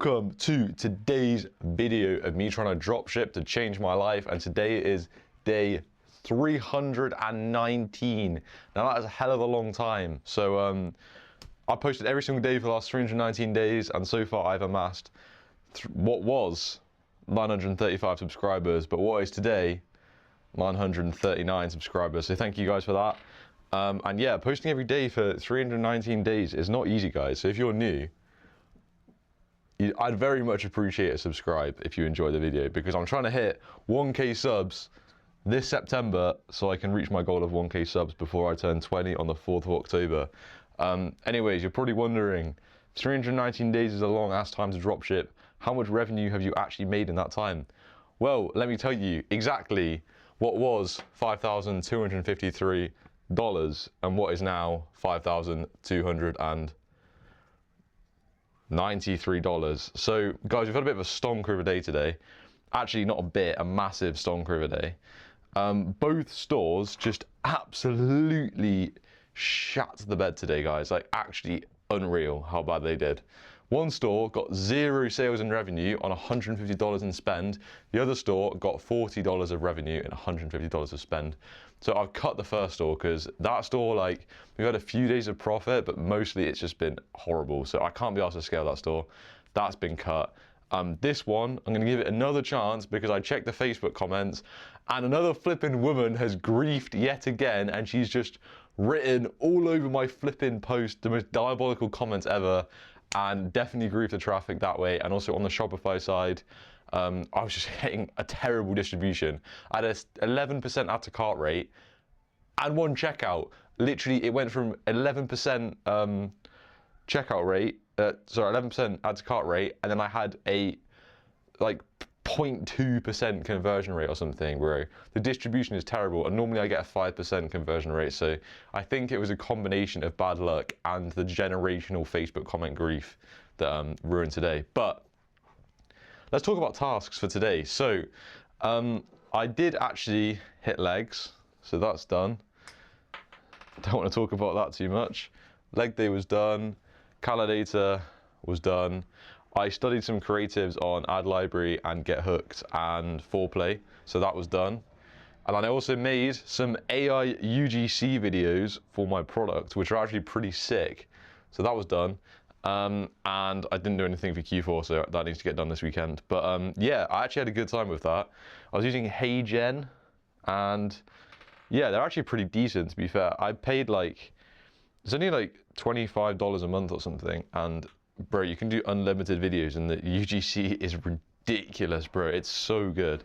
Welcome to today's video of me trying to dropship to change my life, and today is day 319. Now that is a hell of a long time. So I posted every single day for the last 319 days, and so far I've amassed what was 935 subscribers, but what is today 939 subscribers. So thank you guys for that. And yeah, posting every day for 319 days is not easy, guys. So if you're new, I'd very much appreciate a subscribe if you enjoy the video, because I'm trying to hit 1k subs this September so I can reach my goal of 1k subs before I turn 20 on the 4th of October. Anyways, you're probably wondering, 319 days is a long ass time to dropship. How much revenue have you actually made in that time? Well, let me tell you exactly what was $5,253 and what is now $5,293. So guys, we've had a bit of a stonker of a day today. Actually, not a bit, a massive stonker of a day. Both stores just absolutely shat the bed today, guys. Like, actually unreal how bad they did. One store got 0 sales and revenue on $150 in spend. The other store got $40 of revenue and $150 of spend. So I've cut the first store because that store, like, we've had a few days of profit, but mostly it's just been horrible. So I can't be asked to scale that store. That's been cut. This one, I'm gonna give it another chance because I checked the Facebook comments and another flipping woman has griefed yet again, and she's just written all over my flipping post the most diabolical comments ever, and definitely griefed the traffic that way. And also on the Shopify side, I was just getting a terrible distribution. I had a 11% add to cart rate and one checkout. Literally, it went from 11% checkout rate, 11% add to cart rate, and then I had a like 0.2% conversion rate or something, bro. The distribution is terrible, and normally I get a 5% conversion rate. So I think it was a combination of bad luck and the generational Facebook comment grief that ruined today. But let's talk about tasks for today. So I did actually hit legs, so that's done. Don't want to talk about that too much. Leg day was done. Calidator was done. I studied some creatives on Ad Library and Get Hooked and Foreplay, so that was done. And then I also made some AI UGC videos for my product, which are actually pretty sick. So that was done. And I didn't do anything for Q4, so that needs to get done this weekend. But yeah, I actually had a good time with that. I was using HeyGen, and yeah, they're actually pretty decent, to be fair. I paid like, it's only like $25 a month or something, and bro, you can do unlimited videos, and the UGC is ridiculous, bro. It's so good.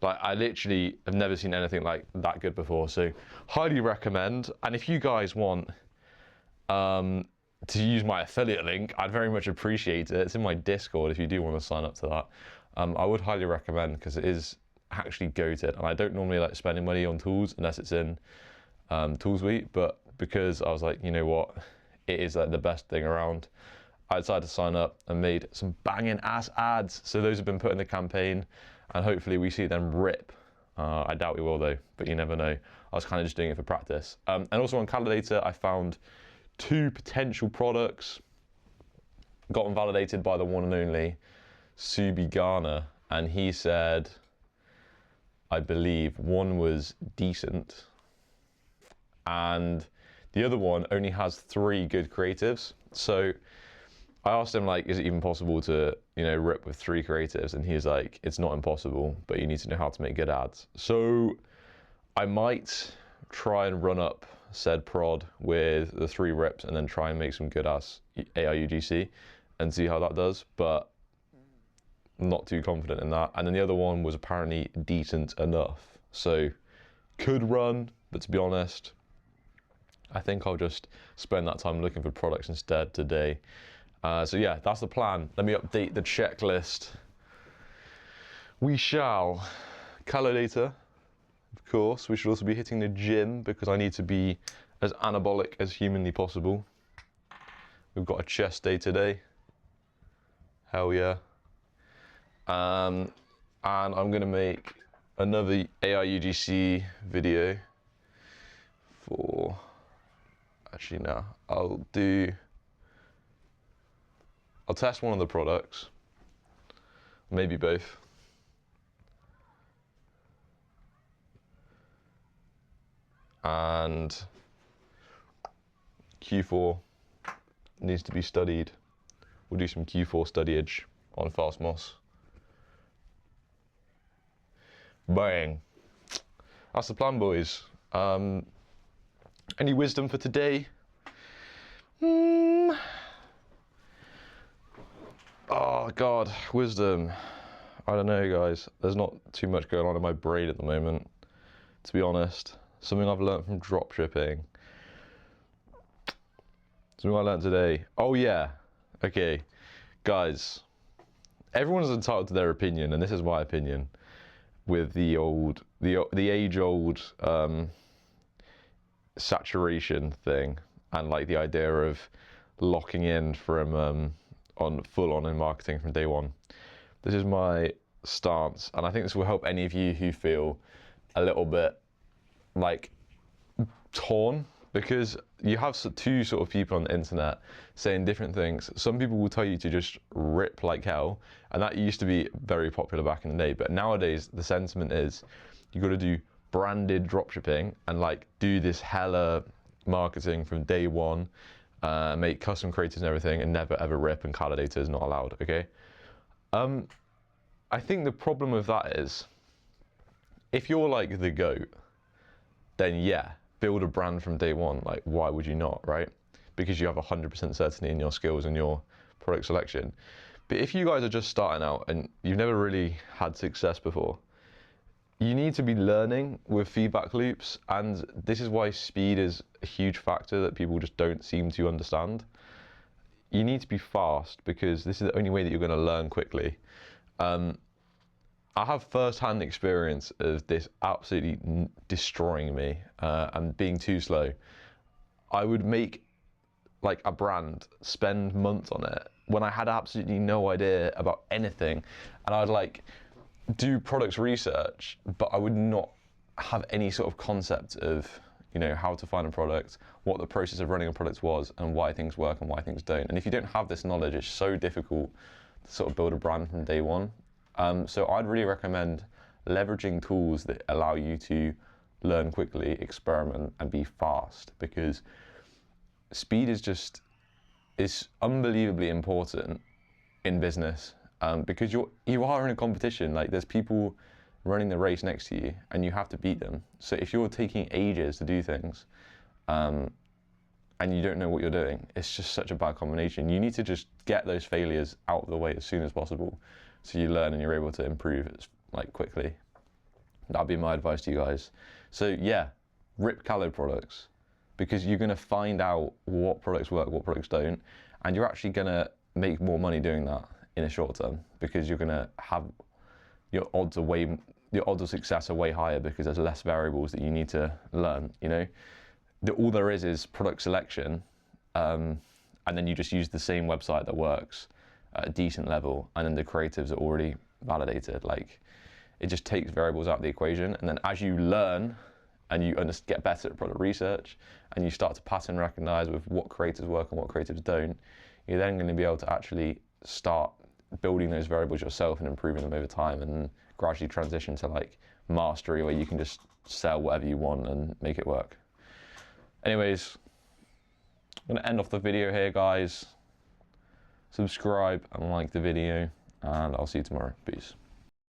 Like, I literally have never seen anything like that good before, so highly recommend. And if you guys want to use my affiliate link, I'd very much appreciate it. It's in my Discord if you do want to sign up to that. I would highly recommend, because it is actually goated, and I don't normally like spending money on tools unless it's in ToolSuite, but because I was like, you know what, it is like the best thing around, I decided to sign up and made some banging ass ads. So those have been put in the campaign, and hopefully we see them rip. I doubt we will though, but you never know. I was kind of just doing it for practice. And also on Calidator, I found 2 potential products, got them validated by the one and only Subi Garner, and he said, I believe one was decent, and the other one only has 3 good creatives. So I asked him, like, is it even possible to, you know, rip with 3 creatives? And he's like, it's not impossible, but you need to know how to make good ads. So I might try and run up said prod with the 3 rips and then try and make some good ass AI UGC and see how that does, but I'm not too confident in that. And then the other one was apparently decent enough. So could run, but to be honest, I think I'll just spend that time looking for products instead today. So yeah, that's the plan. Let me update the checklist. We shall. Calidator, of course. We should also be hitting the gym because I need to be as anabolic as humanly possible. We've got a chest day today. Hell yeah. And I'm gonna make another AI UGC video for, actually no, I'll test one of the products maybe both. And Q4 needs to be studied. We'll do some Q4 studyage on Fastmoss. Bang. That's the plan, boys. Any wisdom for today? Oh God, wisdom. I don't know, guys. There's not too much going on in my brain at the moment, to be honest. Something I've learned from dropshipping. Something I learned today. Oh yeah. Okay, guys. Everyone's entitled to their opinion, and this is my opinion. With the age-old saturation thing, and like the idea of locking in from on full-on in marketing from day one. This is my stance, and I think this will help any of you who feel a little bit like torn, because you have two sort of people on the internet saying different things. Some people will tell you to just rip like hell, and that used to be very popular back in the day, but nowadays the sentiment is you got to do branded dropshipping and like do this hella marketing from day one, make custom creators and everything, and never ever rip, and color data is not allowed. Okay. I think the problem with that is, if you're like the GOAT, then yeah, build a brand from day one. Like, why would you not, right? Because you have 100% certainty in your skills and your product selection. But if you guys are just starting out and you've never really had success before, you need to be learning with feedback loops. And this is why speed is a huge factor that people just don't seem to understand. You need to be fast, because this is the only way that you're going to learn quickly. I have first-hand experience of this absolutely destroying me and being too slow. I would make like a brand, spend months on it when I had absolutely no idea about anything, and I'd like do product research, but I would not have any sort of concept of, you know, how to find a product, what the process of running a product was, and why things work and why things don't. And if you don't have this knowledge, it's so difficult to sort of build a brand from day one. So I'd really recommend leveraging tools that allow you to learn quickly, experiment, and be fast, because speed is unbelievably important in business, because you are in a competition. Like, there's people running the race next to you, and you have to beat them. So if you're taking ages to do things, and you don't know what you're doing, it's just such a bad combination. You need to just get those failures out of the way as soon as possible, so you learn and you're able to improve like quickly. That'd be my advice to you guys. So yeah, rip calorie products, because you're gonna find out what products work, what products don't, and you're actually gonna make more money doing that in a short term, because you're gonna have your odds of success are way higher, because there's less variables that you need to learn. You know, all there is product selection, and then you just use the same website that works at a decent level, and then the creatives are already validated. Like, it just takes variables out of the equation, and then as you learn and you get better at product research, and you start to pattern recognize with what creatives work and what creatives don't, you're then going to be able to actually start building those variables yourself and improving them over time, and gradually transition to like mastery, where you can just sell whatever you want and make it work. Anyways, I'm going to end off the video here, guys. Subscribe and like the video, and I'll see you tomorrow. Peace.